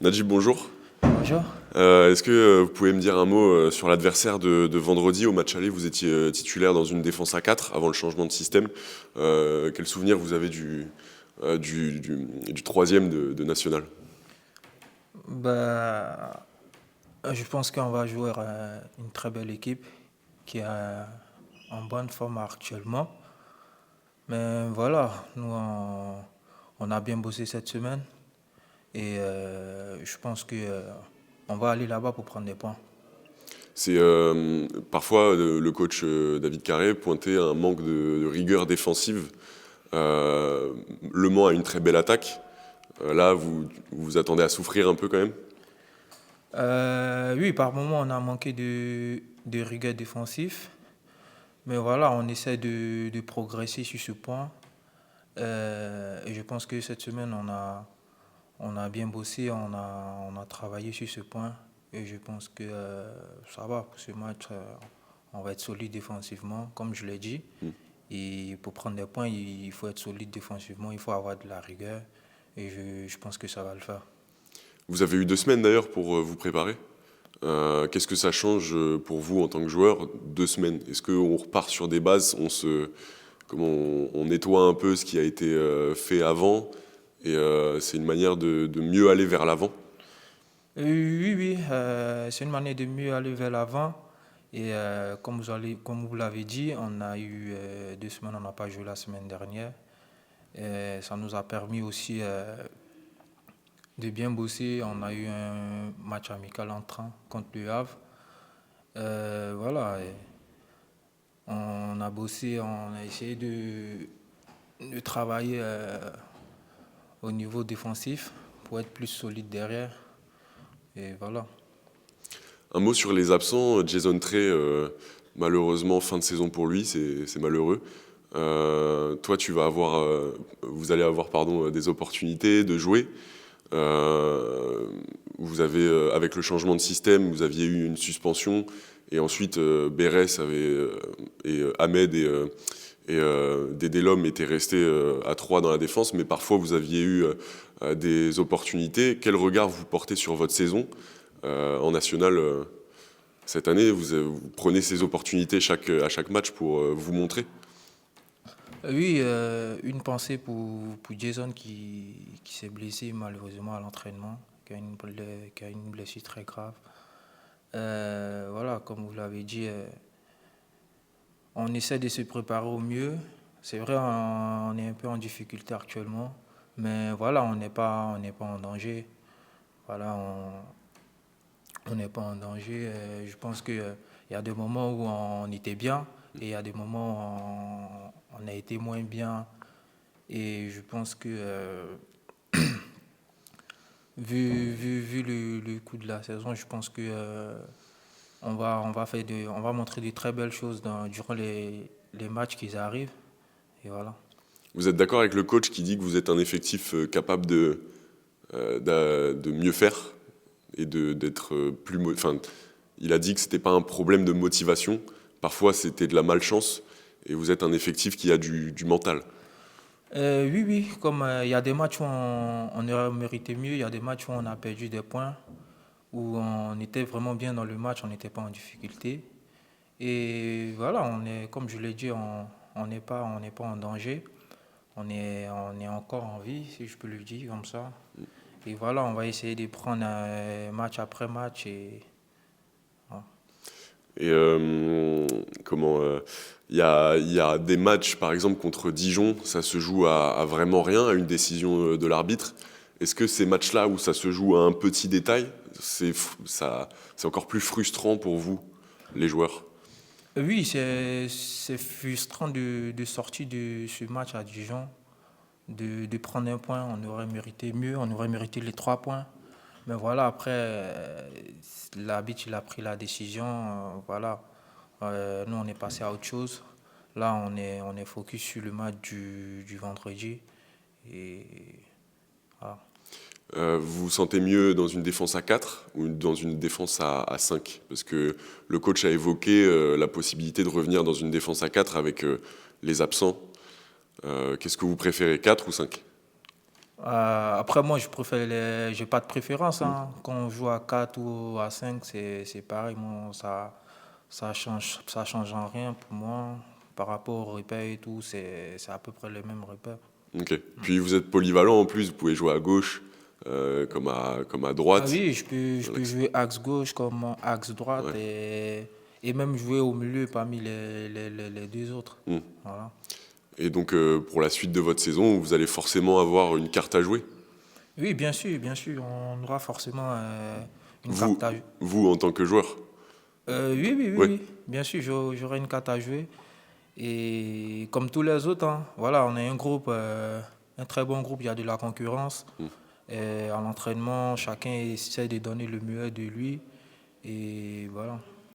Najib, bonjour. Bonjour. Est-ce que vous pouvez me dire un mot sur l'adversaire de vendredi au match aller? Vous étiez titulaire dans une défense à 4 avant le changement de système. Quel souvenir vous avez du troisième de National? Bah, je pense qu'on va jouer une très belle équipe qui est en bonne forme actuellement. Mais voilà, on a bien bossé cette semaine et je pense que on va aller là-bas pour prendre des points. C'est parfois le coach David Carré pointait un manque de rigueur défensive. Euh, Le Mans a une très belle attaque. Là, vous vous attendez à souffrir un peu quand même? Oui, par moment, on a manqué de rigueur défensif. Mais voilà, on essaie de progresser sur ce point. Et je pense que cette semaine, on a bien bossé, on a travaillé sur ce point. Et je pense que ça va pour ce match. On va être solide défensivement, comme je l'ai dit. Et pour prendre des points, il faut être solide défensivement, il faut avoir de la rigueur. Et je pense que ça va le faire. Vous avez eu 2 semaines d'ailleurs pour vous préparer. Qu'est-ce que ça change pour vous en tant que joueur, 2 semaines? Est-ce qu'on repart sur des bases, on nettoie un peu ce qui a été fait avant et c'est une manière de mieux aller vers l'avant? Oui, oui, c'est une manière de mieux aller vers l'avant. Et comme vous l'avez dit, on a eu 2 semaines, on n'a pas joué la semaine dernière. Et ça nous a permis aussi de bien bosser. On a eu un match amical entrant contre le Havre. Voilà, et on a bossé, on a essayé de travailler au niveau défensif pour être plus solide derrière. Et voilà. Un mot sur les absents, Jason Trey, malheureusement fin de saison pour lui, c'est malheureux. Toi, vous allez avoir pardon, des opportunités de jouer. Euh, Vous avez, avec le changement de système, vous aviez eu une suspension et ensuite Beres et Ahmed et Dédé Lom étaient restés à 3 dans la défense, mais parfois vous aviez eu des opportunités. Quel regard vous portez sur votre saison en national cette année? Vous prenez ces opportunités à chaque match pour vous montrer. Oui, une pensée pour Jason qui s'est blessé malheureusement à l'entraînement, qui a une blessure très grave. Voilà, comme vous l'avez dit, on essaie de se préparer au mieux. C'est vrai, on est un peu en difficulté actuellement, mais voilà, on n'est pas en danger. Voilà, on n'est pas en danger. Je pense qu'il y a des moments où on était bien et il y a des moments où on a été moins bien. Et je pense que, vu le coût de la saison, je pense que on va montrer de très belles choses durant les matchs qui arrivent. Et voilà. Vous êtes d'accord avec le coach qui dit que vous êtes un effectif capable de mieux faire et d'être enfin, il a dit que c'était pas un problème de motivation. Parfois, c'était de la malchance et vous êtes un effectif qui a du mental. Oui, oui, comme il y a des matchs où on aurait mérité mieux, il y a des matchs où on a perdu des points, où on était vraiment bien dans le match, on n'était pas en difficulté. Et voilà, comme je l'ai dit, on n'est pas en danger. On est encore en vie, si je peux le dire comme ça. Et voilà, on va essayer de prendre match après match. Et, voilà. Et il y a des matchs, par exemple, contre Dijon, ça se joue à vraiment rien, à une décision de l'arbitre. Est-ce que ces matchs-là où ça se joue à un petit détail, c'est encore plus frustrant pour vous, les joueurs? Oui, c'est frustrant de sortir de ce match à Dijon, de prendre un point. On aurait mérité mieux, on aurait mérité les 3 points. Mais voilà, après, l'arbitre, il a pris la décision. Voilà. Nous, on est passé à autre chose. Là, on est focus sur le match du vendredi. Et voilà. Vous vous sentez mieux dans une défense à 4 ou dans une défense à 5? Parce que le coach a évoqué la possibilité de revenir dans une défense à 4 avec les absents. Qu'est-ce que vous préférez, 4 ou 5? Après, moi, j'ai pas de préférence, hein. Quand on joue à 4 ou à 5, c'est pareil. Moi, ça change en rien pour moi. Par rapport aux repères et tout, c'est à peu près les mêmes repères. Ok. Puis vous êtes polyvalent en plus, vous pouvez jouer à gauche comme à Ah droite. oui, je peux jouer axe gauche comme axe droite Ouais. et même jouer au milieu parmi les deux autres. Hmm. Voilà. Et donc pour la suite de votre saison, vous allez forcément avoir une carte à jouer. Oui, bien sûr, on aura forcément une carte Vous, à jouer. vous en tant que joueur. Ouais. Oui, bien sûr, j'aurai une carte à jouer. Et comme tous les autres, hein, voilà, on est un groupe, un très bon groupe, il y a de la concurrence. Hmm. Et à l'entraînement, chacun essaie de donner le meilleur de lui. Et voilà.